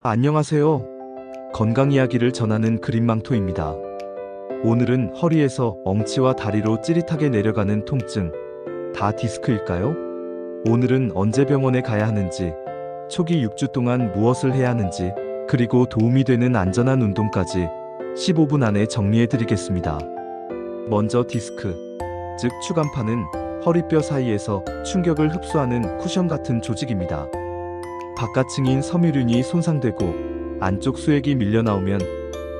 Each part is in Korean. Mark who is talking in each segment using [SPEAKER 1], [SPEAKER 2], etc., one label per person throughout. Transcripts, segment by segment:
[SPEAKER 1] 안녕하세요. 건강 이야기를 전하는 그린망토입니다. 오늘은 허리에서 엉치와 다리로 찌릿하게 내려가는 통증, 다 디스크일까요? 오늘은 언제 병원에 가야 하는지, 초기 6주 동안 무엇을 해야 하는지, 그리고 도움이 되는 안전한 운동까지 15분 안에 정리해 드리겠습니다. 먼저 디스크, 즉 추간판은 허리뼈 사이에서 충격을 흡수하는 쿠션 같은 조직입니다. 바깥층인 섬유륜이 손상되고 안쪽 수액이 밀려나오면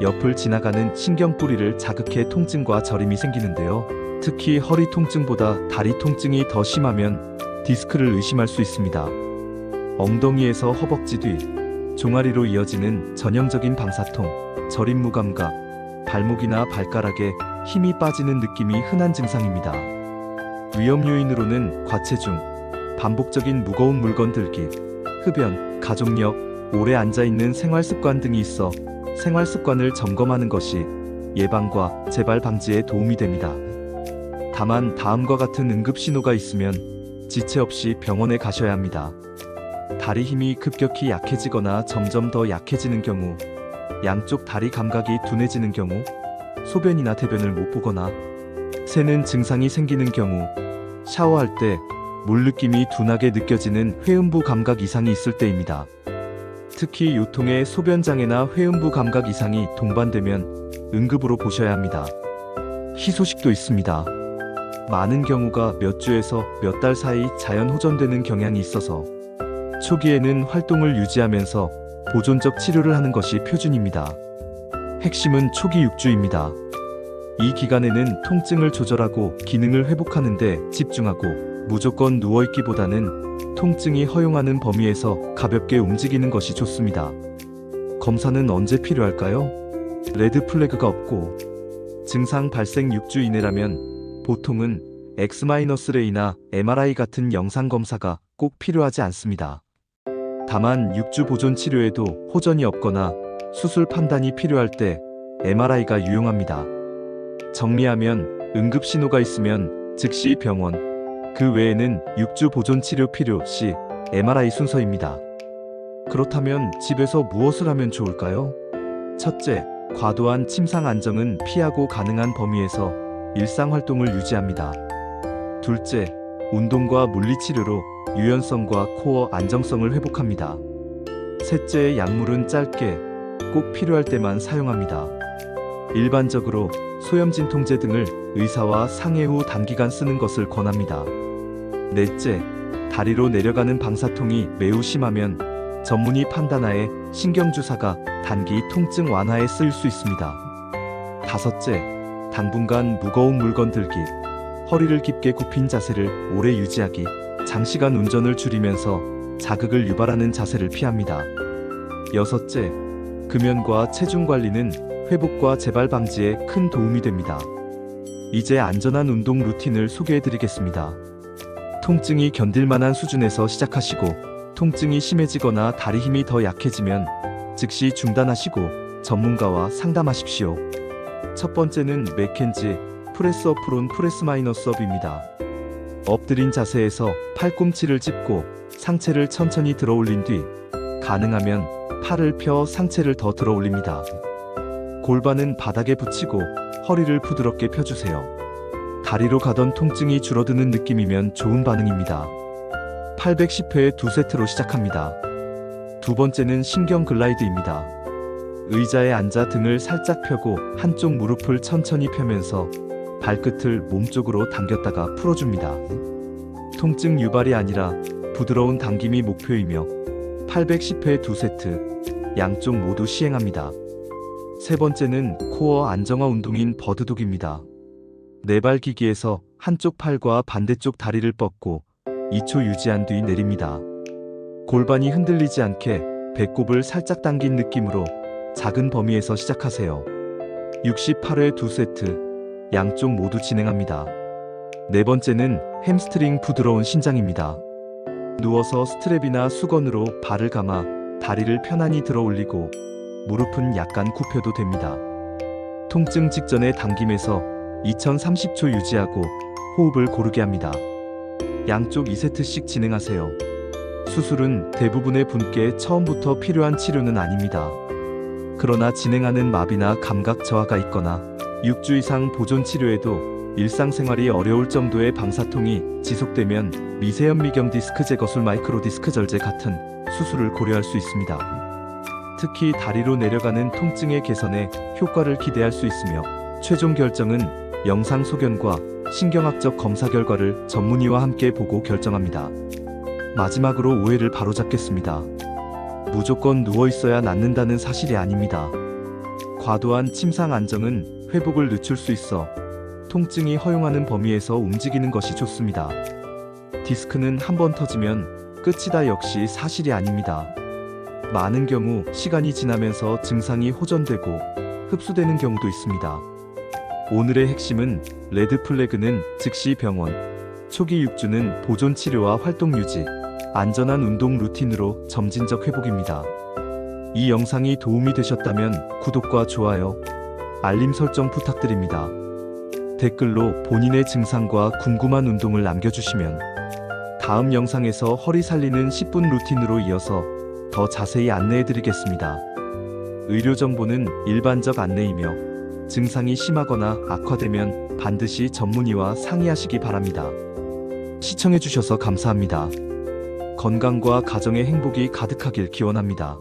[SPEAKER 1] 옆을 지나가는 신경뿌리를 자극해 통증과 저림이 생기는데요. 특히 허리 통증보다 다리 통증이 더 심하면 디스크를 의심할 수 있습니다. 엉덩이에서 허벅지 뒤, 종아리로 이어지는 전형적인 방사통, 저림 무감각, 발목이나 발가락에 힘이 빠지는 느낌이 흔한 증상입니다. 위험 요인으로는 과체중, 반복적인 무거운 물건 들기, 흡연, 가족력, 오래 앉아있는 생활습관 등이 있어 생활습관을 점검하는 것이 예방과 재발 방지에 도움이 됩니다. 다만 다음과 같은 응급신호가 있으면 지체 없이 병원에 가셔야 합니다. 다리 힘이 급격히 약해지거나 점점 더 약해지는 경우, 양쪽 다리 감각이 둔해지는 경우, 소변이나 대변을 못 보거나 새는 증상이 생기는 경우, 샤워할 때 물 느낌이 둔하게 느껴지는 회음부 감각 이상이 있을 때입니다. 특히 요통의 소변장애나 회음부 감각 이상이 동반되면 응급으로 보셔야 합니다. 희소식도 있습니다. 많은 경우가 몇 주에서 몇 달 사이 자연 호전되는 경향이 있어서 초기에는 활동을 유지하면서 보존적 치료를 하는 것이 표준입니다. 핵심은 초기 6주입니다. 이 기간에는 통증을 조절하고 기능을 회복하는 데 집중하고 무조건 누워있기보다는 통증이 허용하는 범위에서 가볍게 움직이는 것이 좋습니다. 검사는 언제 필요할까요? 레드 플래그가 없고 증상 발생 6주 이내라면 보통은 X-레이나 MRI 같은 영상 검사가 꼭 필요하지 않습니다. 다만 6주 보존 치료에도 호전이 없거나 수술 판단이 필요할 때 MRI가 유용합니다. 정리하면 응급 신호가 있으면 즉시 병원, 그 외에는 6주 보존 치료 필요 시 MRI 순서입니다. 그렇다면 집에서 무엇을 하면 좋을까요? 첫째, 과도한 침상 안정은 피하고 가능한 범위에서 일상 활동을 유지합니다. 둘째, 운동과 물리치료로 유연성과 코어 안정성을 회복합니다. 셋째, 약물은 짧게, 꼭 필요할 때만 사용합니다. 일반적으로 소염진통제 등을 의사와 상의 후 단기간 쓰는 것을 권합니다. 넷째, 다리로 내려가는 방사통이 매우 심하면 전문의 판단하에 신경주사가 단기 통증 완화에 쓰일 수 있습니다. 다섯째, 당분간 무거운 물건 들기, 허리를 깊게 굽힌 자세를 오래 유지하기, 장시간 운전을 줄이면서 자극을 유발하는 자세를 피합니다. 여섯째, 금연과 체중 관리는 회복과 재발 방지에 큰 도움이 됩니다. 이제 안전한 운동 루틴을 소개해드리겠습니다. 통증이 견딜만한 수준에서 시작하시고 통증이 심해지거나 다리 힘이 더 약해지면 즉시 중단하시고 전문가와 상담하십시오. 첫 번째는 맥켄지 프레스 업으론 프레스 마이너스 업입니다. 엎드린 자세에서 팔꿈치를 짚고 상체를 천천히 들어 올린 뒤 가능하면 팔을 펴 상체를 더 들어 올립니다. 골반은 바닥에 붙이고 허리를 부드럽게 펴주세요. 다리로 가던 통증이 줄어드는 느낌이면 좋은 반응입니다. 810회 2세트로 시작합니다. 두 번째는 신경 글라이드입니다. 의자에 앉아 등을 살짝 펴고 한쪽 무릎을 천천히 펴면서 발끝을 몸쪽으로 당겼다가 풀어줍니다. 통증 유발이 아니라 부드러운 당김이 목표이며 810회 2세트 양쪽 모두 시행합니다. 세 번째는 코어 안정화 운동인 버드독입니다. 네발 기기에서 한쪽 팔과 반대쪽 다리를 뻗고 2초 유지한 뒤 내립니다. 골반이 흔들리지 않게 배꼽을 살짝 당긴 느낌으로 작은 범위에서 시작하세요. 68회 2세트 양쪽 모두 진행합니다. 네 번째는 햄스트링 부드러운 신장입니다. 누워서 스트랩이나 수건으로 발을 감아 다리를 편안히 들어 올리고 무릎은 약간 굽혀도 됩니다. 통증 직전의 당김에서 2030초 유지하고 호흡을 고르게 합니다. 양쪽 2세트씩 진행하세요. 수술은 대부분의 분께 처음부터 필요한 치료는 아닙니다. 그러나 진행하는 마비나 감각 저하가 있거나 6주 이상 보존 치료에도 일상생활이 어려울 정도의 방사통이 지속되면 미세현미경 디스크 제거술 마이크로 디스크 절제 같은 수술을 고려할 수 있습니다. 특히 다리로 내려가는 통증의 개선에 효과를 기대할 수 있으며 최종 결정은 영상 소견과 신경학적 검사 결과를 전문의와 함께 보고 결정합니다. 마지막으로 오해를 바로잡겠습니다. 무조건 누워있어야 낫는다는 사실이 아닙니다. 과도한 침상 안정은 회복을 늦출 수 있어 통증이 허용하는 범위에서 움직이는 것이 좋습니다. 디스크는 한번 터지면 끝이다 역시 사실이 아닙니다. 많은 경우 시간이 지나면서 증상이 호전되고 흡수되는 경우도 있습니다. 오늘의 핵심은 레드 플래그는 즉시 병원, 초기 6주는 보존 치료와 활동 유지, 안전한 운동 루틴으로 점진적 회복입니다. 이 영상이 도움이 되셨다면 구독과 좋아요, 알림 설정 부탁드립니다. 댓글로 본인의 증상과 궁금한 운동을 남겨주시면 다음 영상에서 허리 살리는 10분 루틴으로 이어서 더 자세히 안내해드리겠습니다. 의료 정보는 일반적 안내이며 증상이 심하거나 악화되면 반드시 전문의와 상의하시기 바랍니다. 시청해주셔서 감사합니다. 건강과 가정의 행복이 가득하길 기원합니다.